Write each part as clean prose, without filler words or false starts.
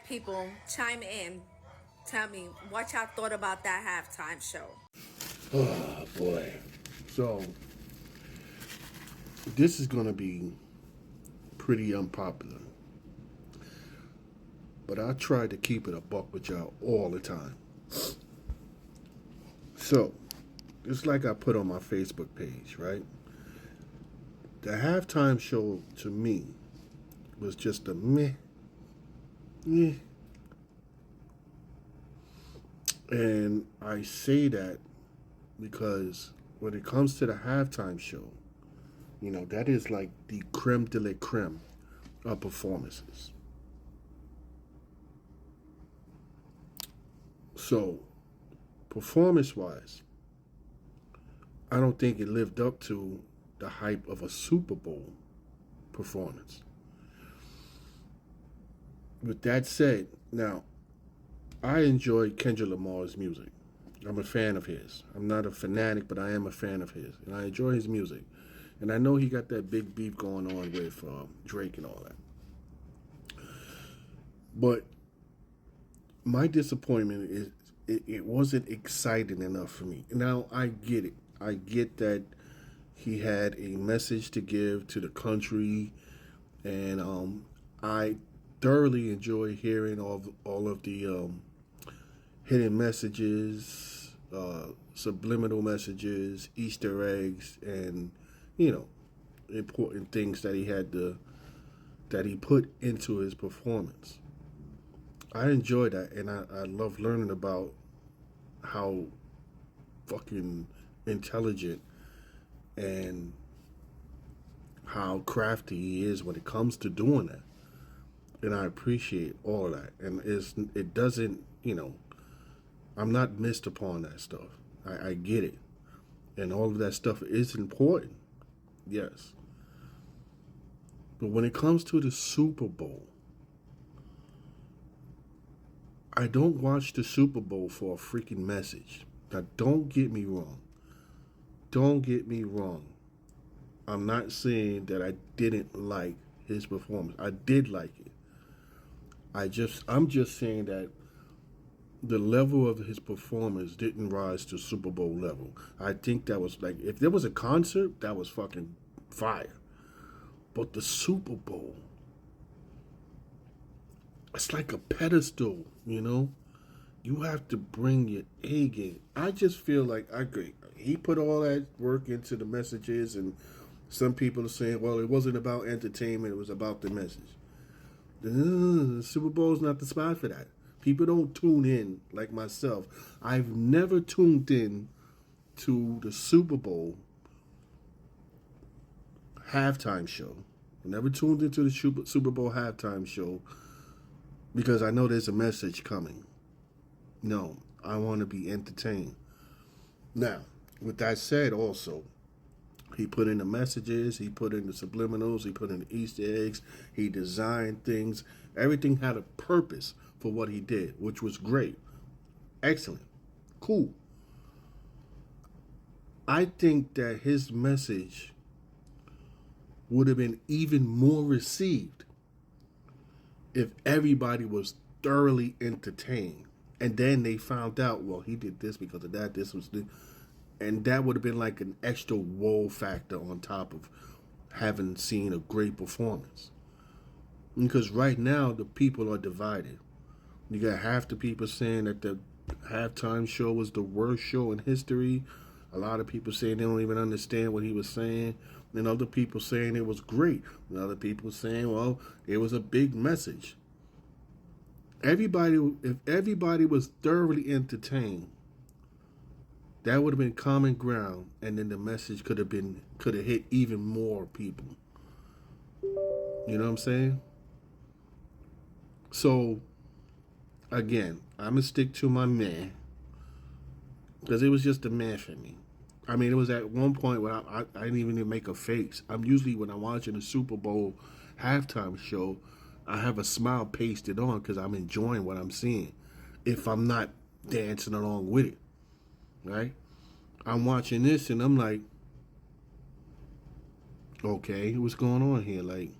People, chime in. Tell me what y'all thought about that halftime show. Oh boy. So this is gonna be pretty unpopular, but I try to keep it a buck with y'all all the time. So it's like I put on my Facebook page, right? The halftime show to me was just a meh, meh. And I say that because when it comes to the halftime show, that is like the creme de la creme of performances. So, performance wise, I don't think it lived up to the hype of a Super Bowl performance. With that said, now, I enjoy Kendrick Lamar's music. I'm a fan of his. I'm not a fanatic, but I am a fan of his. And I enjoy his music. And I know he got that big beef going on with Drake and all that. But my disappointment is it wasn't exciting enough for me. Now, I get it. I get that he had a message to give to the country. And I thoroughly enjoy hearing all of the hidden messages, subliminal messages, Easter eggs, and you know, important things that that he put into his performance. I enjoy that, and I love learning about how fucking intelligent and how crafty he is when it comes to doing that. And I appreciate all of that. And it doesn't, I'm not missed upon that stuff. I get it. And all of that stuff is important. Yes. But when it comes to the Super Bowl, I don't watch the Super Bowl for a freaking message. Now, don't get me wrong. Don't get me wrong. I'm not saying that I didn't like his performance. I did like it. I'm just saying that the level of his performance didn't rise to Super Bowl level. I think that was like, if there was a concert, that was fucking fire. But the Super Bowl, it's like a pedestal, You have to bring your A game. I just feel like I agree. He put all that work into the messages, and some people are saying, well, it wasn't about entertainment, it was about the message. The Super Bowl is not the spot for that. People don't tune in like myself. I've never tuned in to the Super Bowl halftime show. I never tuned into the Super Bowl halftime show because I know there's a message coming. No, I want to be entertained. Now, with that said, also, he put in the messages, he put in the subliminals, he put in the Easter eggs, he designed things. Everything had a purpose for what he did, which was great. Excellent. Cool. I think that his message would have been even more received if everybody was thoroughly entertained. And then they found out, well, he did this because of that, this was the... And that would have been like an extra whoa factor on top of having seen a great performance. Because right now, the people are divided. You got half the people saying that the halftime show was the worst show in history. A lot of people saying they don't even understand what he was saying. And other people saying it was great. And other people saying, well, it was a big message. If everybody was thoroughly entertained, that would have been common ground, and then the message could have hit even more people. You know what I'm saying? So, again, I'm gonna stick to my man because it was just a man for me. I mean, it was at one point where I didn't even make a face. I'm usually, when I'm watching the Super Bowl halftime show, I have a smile pasted on because I'm enjoying what I'm seeing. If I'm not dancing along with it, right? I'm watching this and I'm like, okay, what's going on here? Like,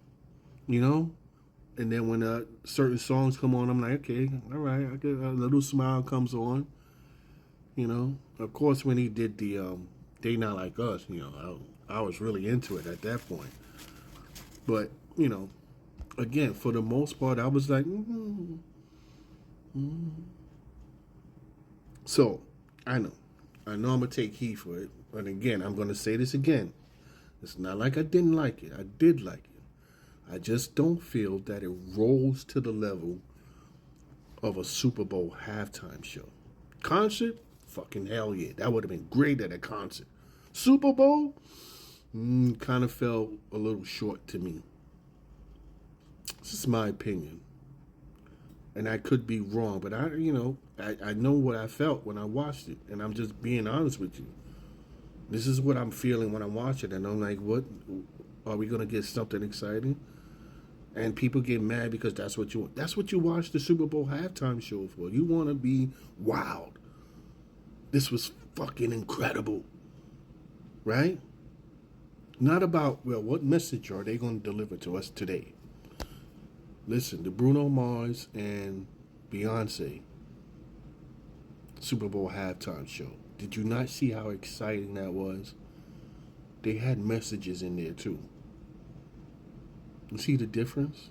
And then when certain songs come on, I'm like, okay, all right. I get a little smile comes on. You know, of course, when he did the "They Not Like Us," you know, I was really into it at that point. But you know, again, for the most part, I was like, So I know I'm gonna take heat for it. But again, I'm gonna say this again. It's not like I didn't like it. I did like it. I just don't feel that it rolls to the level of a Super Bowl halftime show. Concert? Fucking hell yeah. That would have been great at a concert. Super Bowl? Kind of fell a little short to me. This is my opinion. And I could be wrong, but I know what I felt when I watched it. And I'm just being honest with you. This is what I'm feeling when I watch it. And I'm like, what? Are we going to get something exciting? And people get mad because that's what you watch the Super Bowl halftime show for. You want to be wowed. This was fucking incredible. Right? Not about, well, what message are they going to deliver to us today? Listen, the Bruno Mars and Beyonce Super Bowl halftime show. Did you not see how exciting that was? They had messages in there too. You see the difference?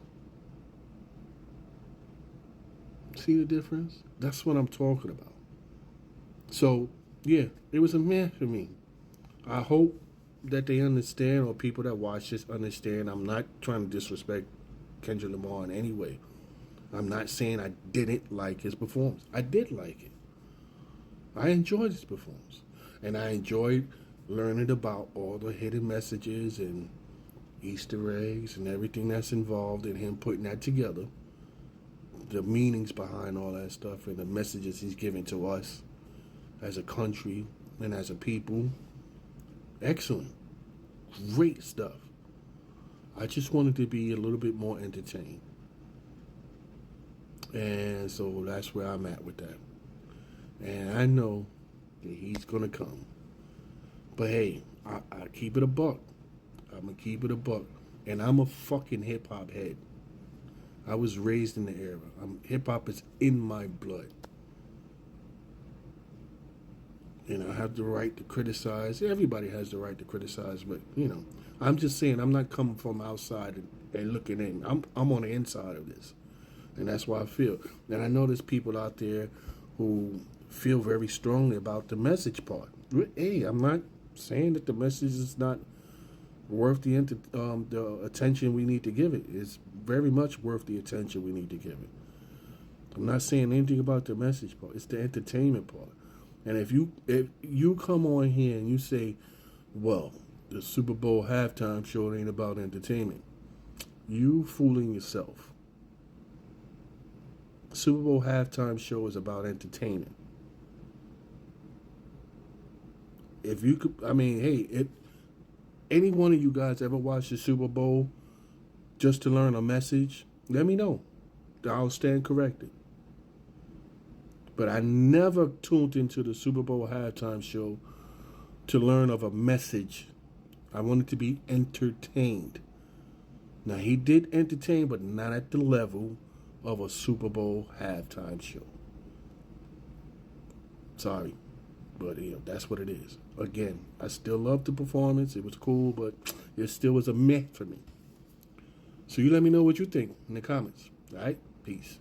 See the difference? That's what I'm talking about. So, yeah, it was a meh for me. I hope that they understand, or people that watch this understand. I'm not trying to disrespect Kendrick Lamar in any way. I'm not saying I didn't like his performance. I did like it. I enjoyed his performance. And I enjoyed learning about all the hidden messages and Easter eggs and everything that's involved in him putting that together. The meanings behind all that stuff and the messages he's giving to us as a country and as a people. Excellent. Great stuff. I just wanted to be a little bit more entertained. And so that's where I'm at with that. And I know that he's going to come. But hey, I keep it a buck. I'm going to keep it a buck. And I'm a fucking hip-hop head. I was raised in the era. Hip-hop is in my blood. I have the right to criticize. Everybody has the right to criticize. But, I'm just saying I'm not coming from outside and looking in. I'm on the inside of this. And that's why I feel. And I know there's people out there who feel very strongly about the message part. Hey, I'm not saying that the message is not worth the attention we need to give it. It's very much worth the attention we need to give it. I'm not saying anything about the message part. It's the entertainment part. And if you come on here and you say, well, the Super Bowl halftime show ain't about entertainment, you fooling yourself. Super Bowl halftime show is about entertainment. If you could, if any one of you guys ever watched the Super Bowl just to learn a message, let me know. I'll stand corrected. But I never tuned into the Super Bowl halftime show to learn of a message. I wanted to be entertained. Now, he did entertain, but not at the level of a Super Bowl halftime show. Sorry, but that's what it is. Again, I still love the performance. It was cool, but it still was a meh for me. So you let me know what you think in the comments. All right? Peace.